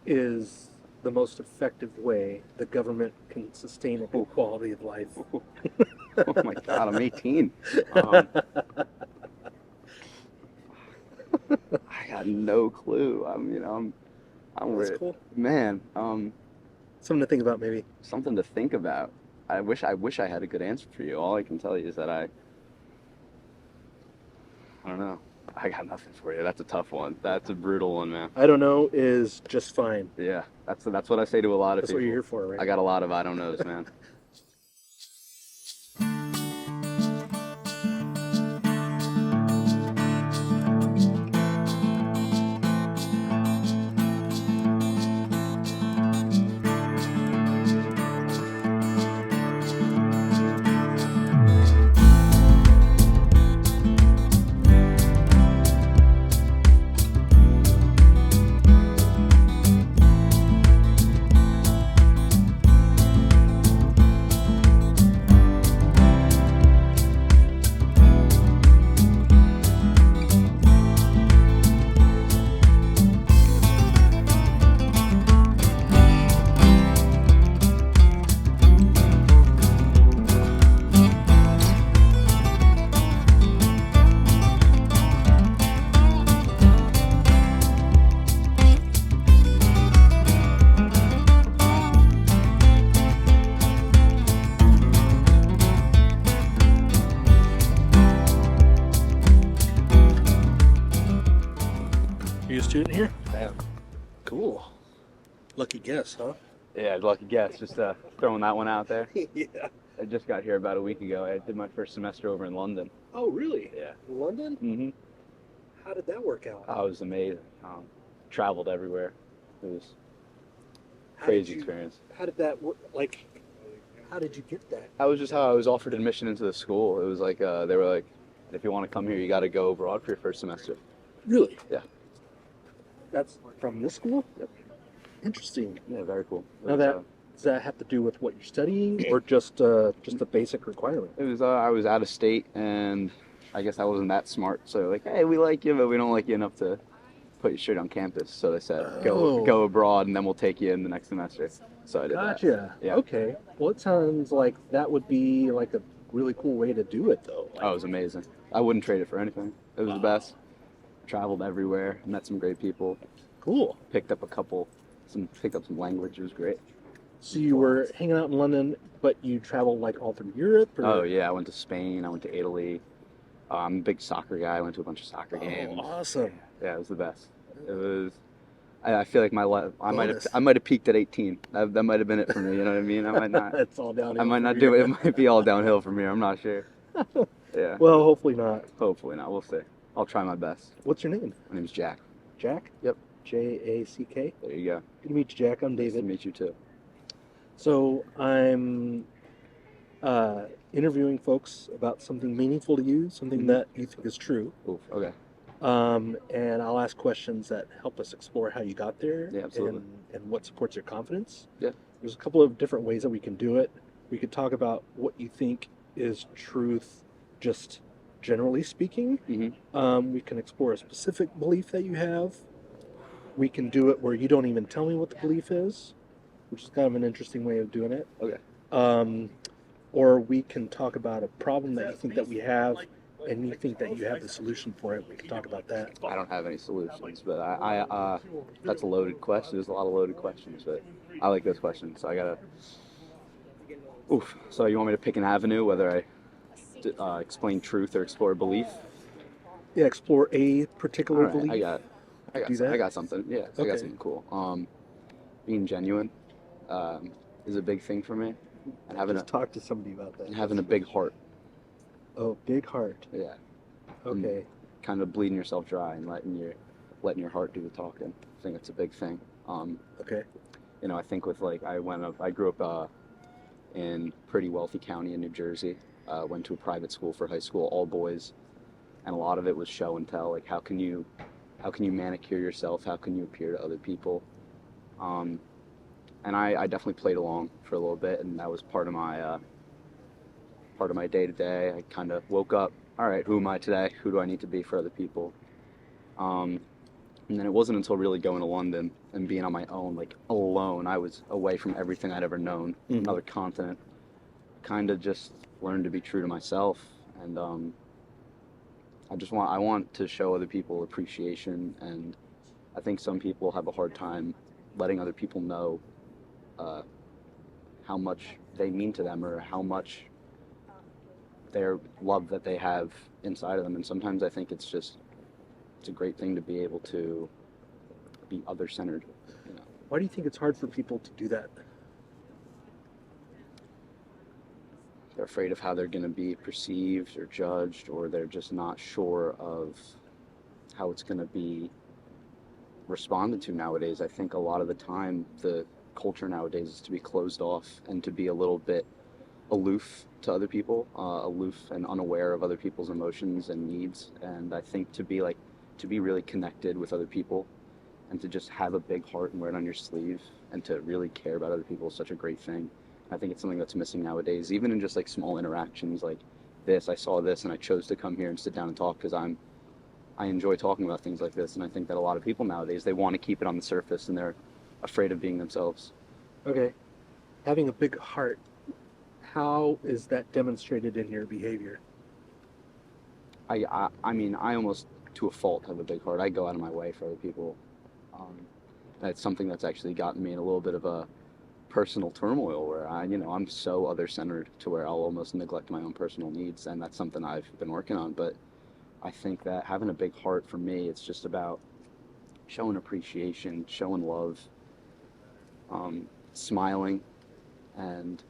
is the most effective way the government can sustain a good quality of life? Oh my God, I'm 18. Um, I got no clue. I'm That's with, cool. man. Something to think about, maybe. Something to think about. I wish I had a good answer for you. All I can tell you is that I don't know. I got nothing for you. That's a tough one. That's a brutal one, man. I don't know is just fine. Yeah, that's what I say to a lot of That's what you're people. here for, right? I got a lot of I don't knows, man. Are you a student here? Damn. Cool. Lucky guess, huh? Yeah, lucky guess. Just throwing that one out there. Yeah. I just got here about a week ago. I did my first semester over in London. Oh, really? Yeah. London? Mm-hmm. How did that work out? Oh, it was amazing. Traveled everywhere. It was How crazy did you- experience. How did that work? Like, how did you get that? That was just how I was offered admission into the school. It was like they were like, if you want to come here, you got to go abroad for your first semester. Really? Yeah. That's from this school? Yep. Interesting. Yeah, very cool. Now does that have to do with what you're studying, or just a basic requirement? It was I was out of state, and I guess I wasn't that smart. So like, hey, we like you, but we don't like you enough to put you straight on campus. So they said, Oh. go abroad, and then we'll take you in the next semester. So I did that. Gotcha. Yeah. Okay. Well, it sounds like that would be like a really cool way to do it, though. Oh, it was amazing. I wouldn't trade it for anything. It was the best. Traveled everywhere, met some great people, Cool. picked up some language. It was great. So you were hanging out in London, but you traveled like all through Europe? Or? Oh yeah, I went to Spain. I went to Italy. I'm a big soccer guy. I went to a bunch of soccer games. Awesome. Yeah, it was the best. It was. I feel like my life. I Bonus. might have peaked at 18. That might have been it for me. You know what I mean? I might not. It's all downhill. I might from not here. do it. It might be all downhill from here. I'm not sure. Yeah. Well, hopefully not. Hopefully not. We'll see. I'll try my best. What's your name? My name's Jack. Jack? Yep. Jack? There you go. Good to meet you, Jack. I'm Nice to David. meet you too. So I'm interviewing folks about something meaningful to you, something that you think is true. Oof. Okay. And I'll ask questions that help us explore how you got there Yeah, absolutely. and what supports your confidence. Yeah. There's a couple of different ways that we can do it. We could talk about what you think is truth, just generally speaking. Mm-hmm. We can explore a specific belief that you have. We can do it where you don't even tell me what the belief is, which is kind of an interesting way of doing it. Okay. Or we can talk about a problem that you think that we have, and you think that you have the solution for it. We can talk about that. I don't have any solutions, but I that's a loaded question. There's a lot of loaded questions, but I like those questions. So I gotta. Oof. So you want me to pick an avenue, whether I explain truth or explore belief? Yeah, explore a particular All right, belief. Do that? I got something. Yeah, I Okay. got something cool. Being genuine is a big thing for me, and Just talk to somebody about that. having a big heart. Oh, big heart. Yeah. Okay. Kind of bleeding yourself dry and letting your heart do the talking. I think it's a big thing. Okay. You know, I think with like I grew up in a pretty wealthy county in New Jersey. Went to a private school for high school, all boys, and a lot of it was show and tell. Like how can you manicure yourself? How can you appear to other people? And I definitely played along for a little bit, and that was part of my day to day. I kind of woke up. All right, who am I today? Who do I need to be for other people? And then it wasn't until really going to London and being on my own, like alone, I was away from everything I'd ever known, another continent, kind of just learned to be true to myself. And I want to show other people appreciation. And I think some people have a hard time letting other people know uh, how much they mean to them or how much their love that they have inside of them. And sometimes I think it's a great thing to be able to be other-centered. You know. Why do you think it's hard for people to do that? They're afraid of how they're going to be perceived or judged, or they're just not sure of how it's going to be responded to nowadays. I think a lot of the time the culture nowadays is to be closed off and to be a little bit aloof to other people, aloof and unaware of other people's emotions and needs. And I think to be really connected with other people and to just have a big heart and wear it on your sleeve and to really care about other people is such a great thing. I think it's something that's missing nowadays, even in just like small interactions like this. I saw this and I chose to come here and sit down and talk because I enjoy talking about things like this. And I think that a lot of people nowadays, they want to keep it on the surface and they're afraid of being themselves. Okay. Having a big heart, how is that demonstrated in your behavior? I mean, I almost to a fault have a big heart. I go out of my way for other people. That's something that's actually gotten me in a little bit of a personal turmoil where I'm so other-centered to where I'll almost neglect my own personal needs, and that's something I've been working on. But I think that having a big heart for me, it's just about showing appreciation, showing love, smiling, and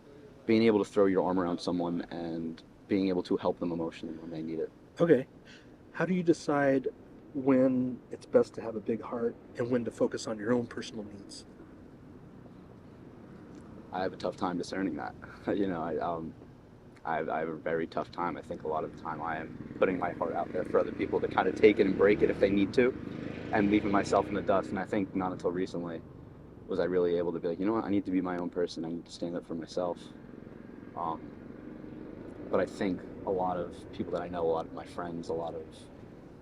being able to throw your arm around someone and being able to help them emotionally when they need it. Okay. How do you decide when it's best to have a big heart and when to focus on your own personal needs? I have a tough time discerning that. I have a very tough time. I think a lot of the time I am putting my heart out there for other people to kind of take it and break it if they need to, and leaving myself in the dust. And I think not until recently was I really able to be like, you know what, I need to be my own person. I need to stand up for myself. But I think a lot of people that I know, a lot of my friends, a lot of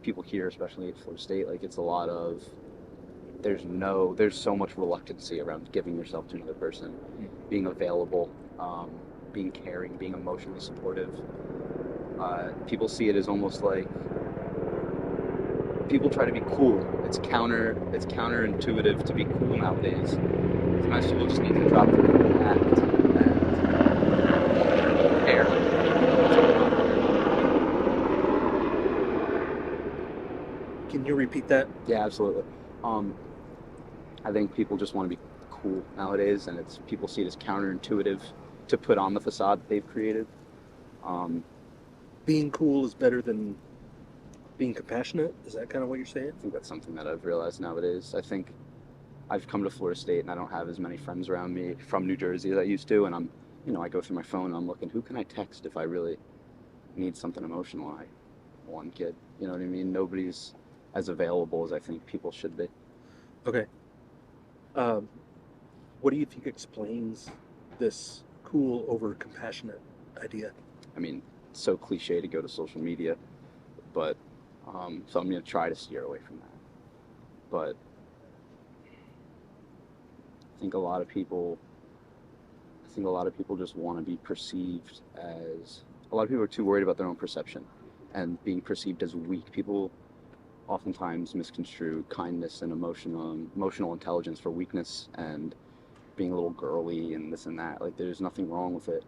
people here, especially at Florida State, like it's a lot of there's so much reluctancy around giving yourself to another person, being available, being caring, being emotionally supportive. People see it as almost like people try to be cool. It's counterintuitive to be cool nowadays. Sometimes people just need to drop the cool act and care. Can you repeat that? Yeah, absolutely. I think people just want to be cool nowadays, and people see it as counterintuitive to put on the facade that they've created. Being cool is better than being compassionate? Is that kind of what you're saying? I think that's something that I've realized nowadays. I think I've come to Florida State and I don't have as many friends around me from New Jersey as I used to, and I go through my phone and I'm looking, who can I text if I really need something emotional? One kid, you know what I mean? Nobody's as available as I think people should be. Okay. What do you think explains this cool over compassionate idea? I mean, it's so cliche to go to social media, but so I'm going to try to steer away from that. But I think a lot of people just want to be perceived as, a lot of people are too worried about their own perception and being perceived as weak. People oftentimes misconstrue kindness and emotional intelligence for weakness and being a little girly and this and that. Like, there's nothing wrong with it.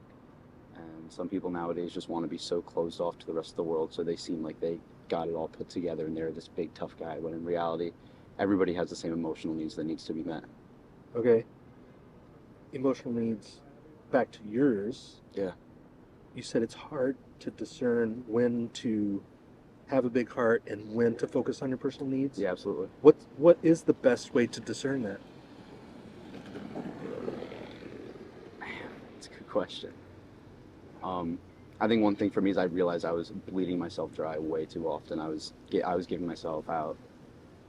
And some people nowadays just want to be so closed off to the rest of the world, so they seem like they got it all put together and they're this big tough guy, when in reality everybody has the same emotional needs that needs to be met. Okay. Emotional needs, back to yours. Yeah. You said it's hard to discern when to have a big heart and when to focus on your personal needs. Yeah, absolutely. What is the best way to discern that? It's a good question. I think one thing for me is I realized I was bleeding myself dry way too often. I was giving myself out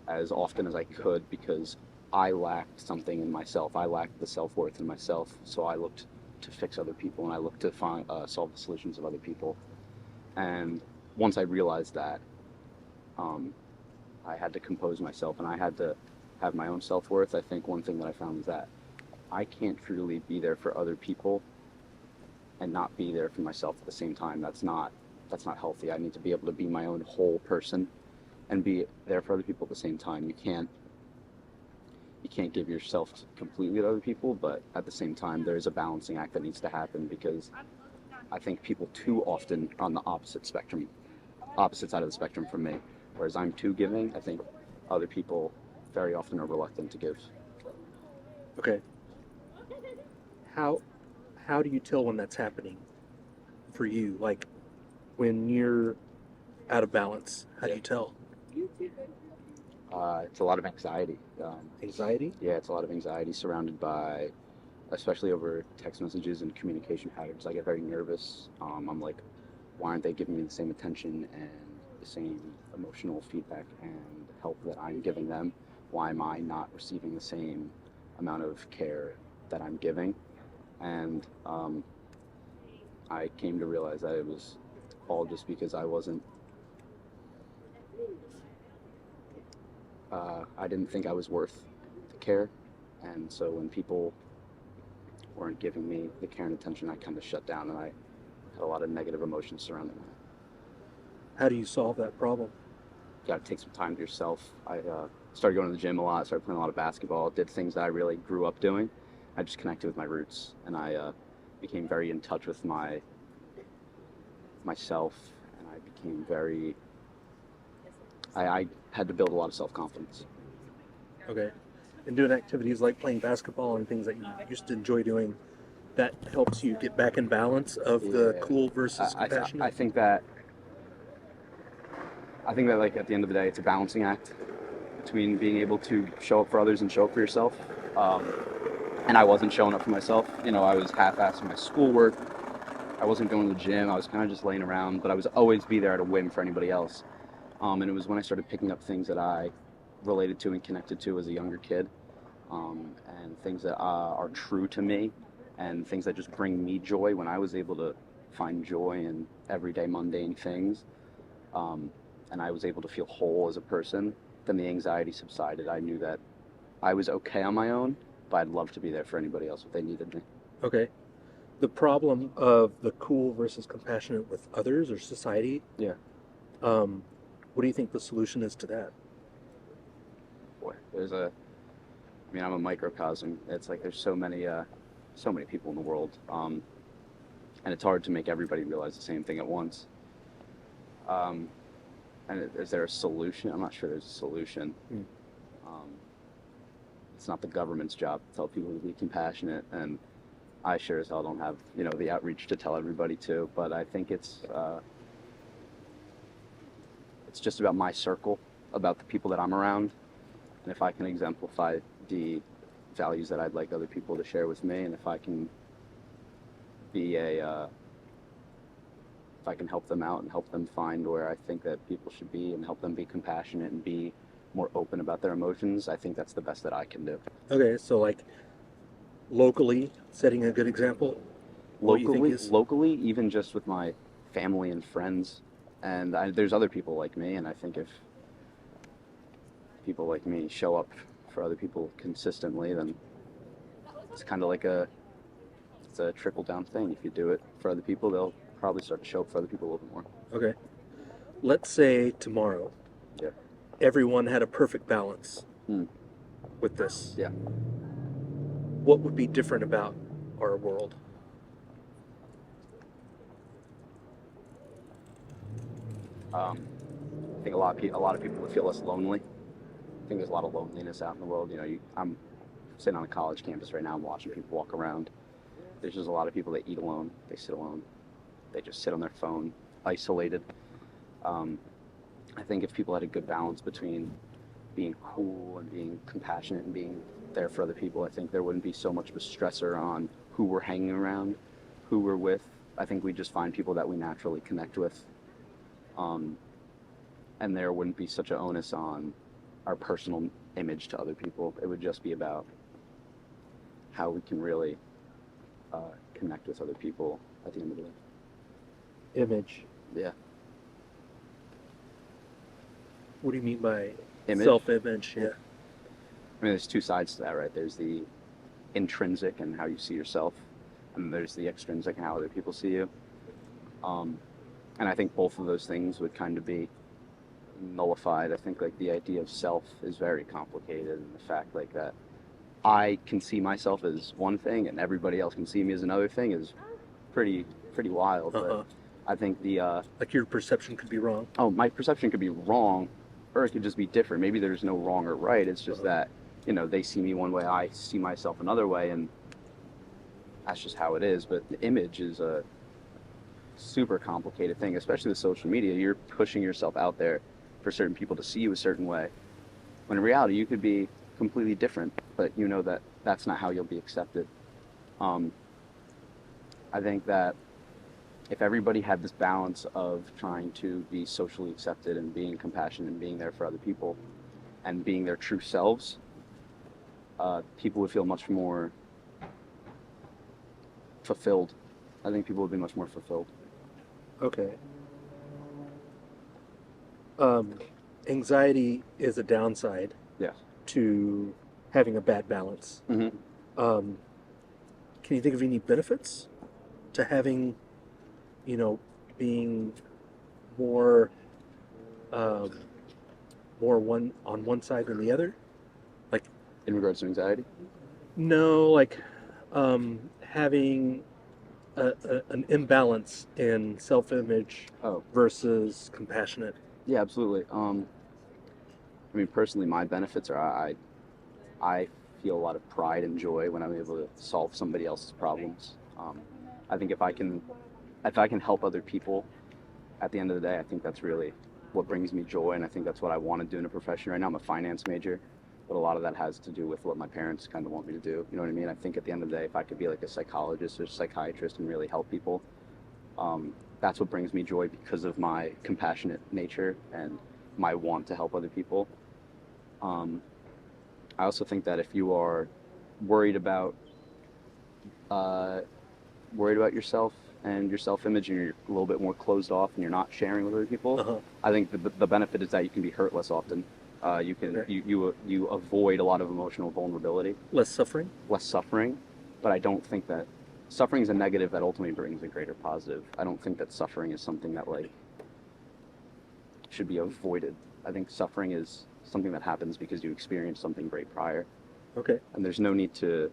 as often as I could because I lacked something in myself. I lacked the self-worth in myself, so I looked to fix other people and I looked to solve the solutions of other people. And once I realized that, I had to compose myself and I had to have my own self-worth. I think one thing that I found was that I can't truly be there for other people and not be there for myself at the same time. That's not healthy. I need to be able to be my own whole person and be there for other people at the same time. You can't give yourself completely to other people, but at the same time there's a balancing act that needs to happen, because I think people too often are on the opposite side of the spectrum from me. Whereas I'm too giving, I think other people very often are reluctant to give. Okay. How how do you tell when that's happening for you? Like when you're out of balance, how do you tell? It's a lot of anxiety. Anxiety? Yeah, it's a lot of anxiety surrounded by, especially over text messages and communication patterns. I get very nervous. I'm like, why aren't they giving me the same attention and the same emotional feedback and help that I'm giving them? Why am I not receiving the same amount of care that I'm giving? And I came to realize that it was all just because I didn't think I was worth the care. And so when people weren't giving me the care and attention, I kind of shut down and I had a lot of negative emotions surrounding that. How do you solve that problem? You got to take some time to yourself. I started going to the gym a lot, started playing a lot of basketball, did things that I really grew up doing. I just connected with my roots, and I became very in touch with myself, and I became very. I had to build a lot of self-confidence. Okay. And doing activities like playing basketball and things that you used to enjoy doing, that helps you get back in balance of the Yeah. cool versus I, I, compassionate? I think that like at the end of the day, it's a balancing act between being able to show up for others and show up for yourself. And I wasn't showing up for myself. You know, I was half-assing my schoolwork. I wasn't going to the gym. I was kind of just laying around, but I was always be there at a whim for anybody else. And it was when I started picking up things that I related to and connected to as a younger kid, and things that are true to me, and things that just bring me joy. When I was able to find joy in everyday mundane things, and I was able to feel whole as a person, then the anxiety subsided. I knew that I was okay on my own, but I'd love to be there for anybody else if they needed me. Okay. The problem of the cool versus compassionate with others or society, Yeah. what do you think the solution is to that? Boy, I mean, I'm a microcosm. It's like there's so many people in the world, and it's hard to make everybody realize the same thing at once. And is there a solution? I'm not sure there's a solution. Hmm. It's not the government's job to tell people to be compassionate, and I sure as hell don't have, the outreach to tell everybody to. But I think it's just about my circle, about the people that I'm around, and if I can exemplify the values that I'd like other people to share with me, and if I can be if I can help them out and help them find where I think that people should be and help them be compassionate and be more open about their emotions, I think that's the best that I can do. Okay, so like locally, setting a good example. What you think is Locally, even just with my family and friends, and there's other people like me, and I think if people like me show up for other people consistently, then it's kind of like it's a trickle down thing. If you do it for other people, they'll probably start to show up for other people a little bit more. okay. Let's say tomorrow, Yeah. everyone had a perfect balance Hmm. with this. Yeah. What would be different about our world? I think a lot of people would feel less lonely. I think there's a lot of loneliness out in the world. I'm sitting on a college campus right now. I'm watching people walk around. There's just a lot of people that eat alone. They sit alone. They just sit on their phone, isolated. I think if people had a good balance between being cool and being compassionate and being there for other people, I think there wouldn't be so much of a stressor on who we're hanging around, who we're with. I think we just find people that we naturally connect with. And there wouldn't be such an onus on our personal image to other people. It would just be about how we can really connect with other people at the end of the day. Image. Yeah. What do you mean by Image. self-image. Yeah. I mean, there's two sides to that, right? There's the intrinsic and how you see yourself, and there's the extrinsic and how other people see you. And I think both of those things would kind of be nullified. I think like the idea of self is very complicated, and the fact like that I can see myself as one thing and everybody else can see me as another thing is pretty wild. But I think the like your perception could be wrong. Oh, my perception could be wrong, or it could just be different. Maybe there's no wrong or right. It's just that they see me one way, I see myself another way, and that's just how it is. But the image is a super complicated thing, especially with social media. You're pushing yourself out there for certain people to see you a certain way, when in reality you could be completely different, but you know that that's not how you'll be accepted. I think that if everybody had this balance of trying to be socially accepted and being compassionate and being there for other people and being their true selves, people would feel much more fulfilled. I think people would be much more fulfilled. Okay. Anxiety is a downside Yes. to having a bad balance. Mm-hmm. Can you think of any benefits to having, being more, more one on one side than the other? Like, In regards to anxiety? no, like having an imbalance in self-image Oh, versus compassionate. yeah, absolutely. I mean, personally, my benefits are I feel a lot of pride and joy when I'm able to solve somebody else's problems. I think if I can help other people, at the end of the day, I think that's really what brings me joy, and I think that's what I want to do in a profession. Right now, I'm a finance major, but a lot of that has to do with what my parents kind of want me to do. You know what I mean? I think at the end of the day, if I could be like a psychologist or psychiatrist and really help people, that's what brings me joy because of my compassionate nature and my want to help other people. I also think that if you are worried about yourself and your self-image, and you're a little bit more closed off, and you're not sharing with other people, I think the benefit is that you can be hurt less often. You can Okay. you avoid a lot of emotional vulnerability, Less suffering. less suffering. But I don't think that suffering is a negative that ultimately brings a greater positive. I don't think that suffering is something that like should be avoided. I think suffering is something that happens because you experienced something great prior, Okay. and there's no need to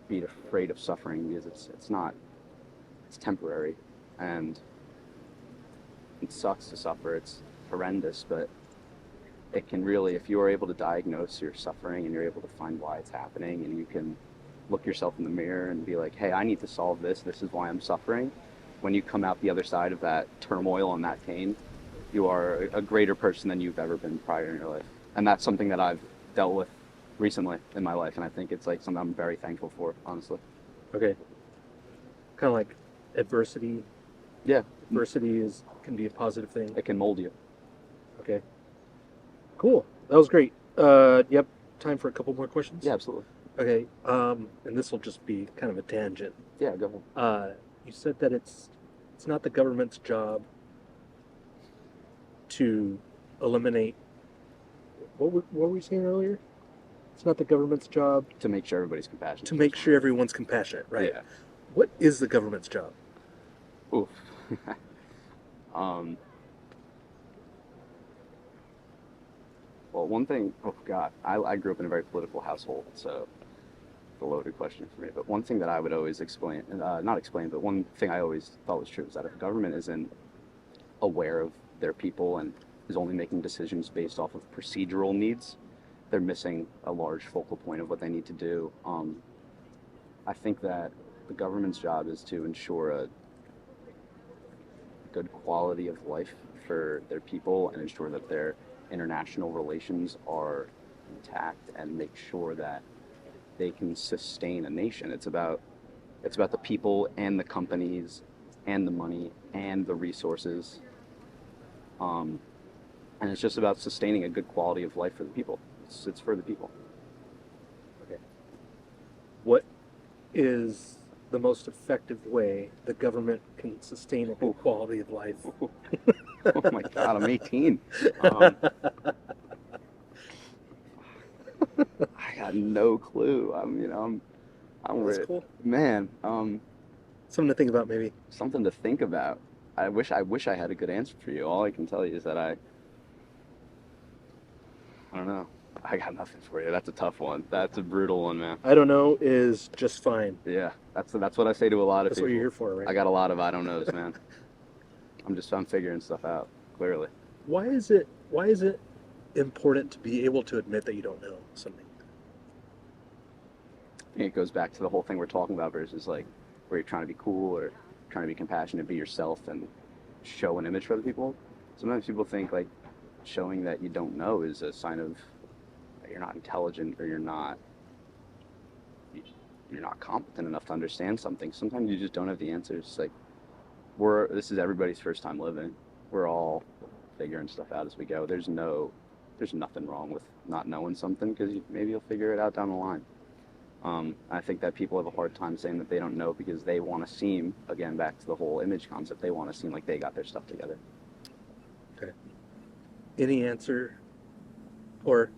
be afraid of suffering because it's temporary, and it sucks to suffer. It's horrendous, but it can really, if you are able to diagnose your suffering and you're able to find why it's happening, and you can look yourself in the mirror and be like, hey, I need to solve this. This is why I'm suffering. When you come out the other side of that turmoil and that pain, you are a greater person than you've ever been prior in your life. And that's something that I've dealt with recently in my life, and I think it's like something I'm very thankful for, honestly. Okay. Kind of like adversity. Yeah, Adversity can be a positive thing. it can mold you. Okay. Cool. That was great. Yep. Time for a couple more questions. Yeah, absolutely. Okay. And this will just be kind of a tangent. Yeah, go ahead. You said that it's not the government's job to eliminate. What were we saying earlier? It's not the government's job To make sure everybody's compassionate. to make sure everyone's compassionate, right? Yeah. What is the government's job? Oof. um, well, one thing, oh God, I grew up in a very political household, so it's a loaded question for me. But one thing that I would always explain, not explain, but one thing I always thought was true is that if the government isn't aware of their people and is only making decisions based off of procedural needs, they're missing a large focal point of what they need to do. I think that the government's job is to ensure a good quality of life for their people and ensure that their international relations are intact and make sure that they can sustain a nation. It's about the people and the companies and the money and the resources. And it's just about sustaining a good quality of life for the people. It's for the people. Okay. What is the most effective way the government can sustain a good quality of life? Oh my God, I'm 18. I got no clue. I'm That's weird. cool. Man, Something to think about, maybe. something to think about. I wish I had a good answer for you. All I can tell you is that I don't know. I got nothing for you. That's a tough one. That's a brutal one, man. I don't know is just fine. Yeah, that's what I say to a lot of That's people. what you're here for, right? I got a lot of I don't knows, man. I'm figuring stuff out, clearly. Why is it important to be able to admit that you don't know something? I think it goes back to the whole thing we're talking about versus like where you're trying to be cool or trying to be compassionate, be yourself and show an image for other people. Sometimes people think like showing that you don't know is a sign of that you're not intelligent or you're not competent enough to understand something. Sometimes you just don't have the answers. Like this is everybody's first time living. We're all figuring stuff out as we go. There's nothing wrong with not knowing something because maybe you'll figure it out down the line. I think that people have a hard time saying that they don't know because they want to seem, again, back to the whole image concept, they want to seem like they got their stuff together. Okay. Any answer? Or,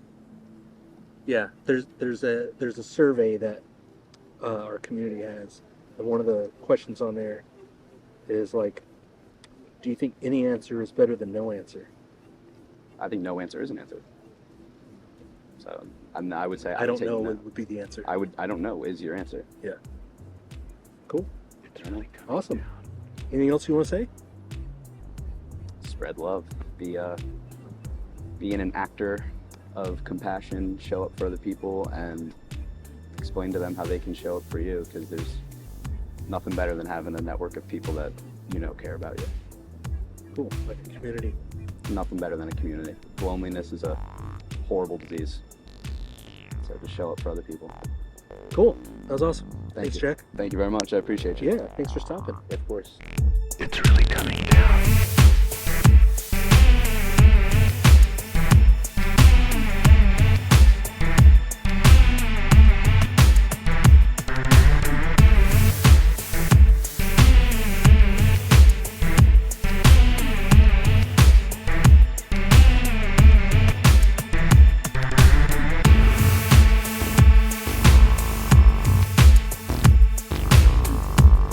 yeah, there's a survey that our community has, and one of the questions on there is like, do you think any answer is better than no answer? I think no answer is an answer. So I would say I don't know no. would be the answer. I don't know is your answer. Yeah. Cool. Awesome. Anything else you want to say? Spread love. Being an actor of compassion, show up for other people, and explain to them how they can show up for you. Because there's nothing better than having a network of people that care about you. Cool. Like a community. Nothing better than a community. Loneliness is a horrible disease. So just show up for other people. Cool. That was awesome. Thanks, you. Jack. Thank you very much. I appreciate you. Yeah, thanks for stopping. Of course. It's really coming down.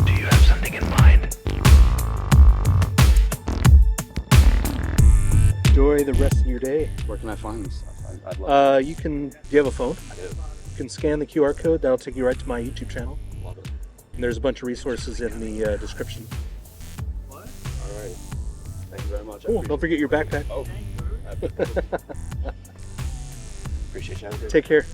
Do you have something in mind? Enjoy the rest of your day. Where can I find this stuff? I'd love Do you have a phone? to. I do. You can scan the QR code. That'll take you right to my YouTube channel. Love it. And there's a bunch of resources in the description. All right. Thank you very much. I Cool. Don't forget your backpack. Oh. Appreciate you. Have a good Take care.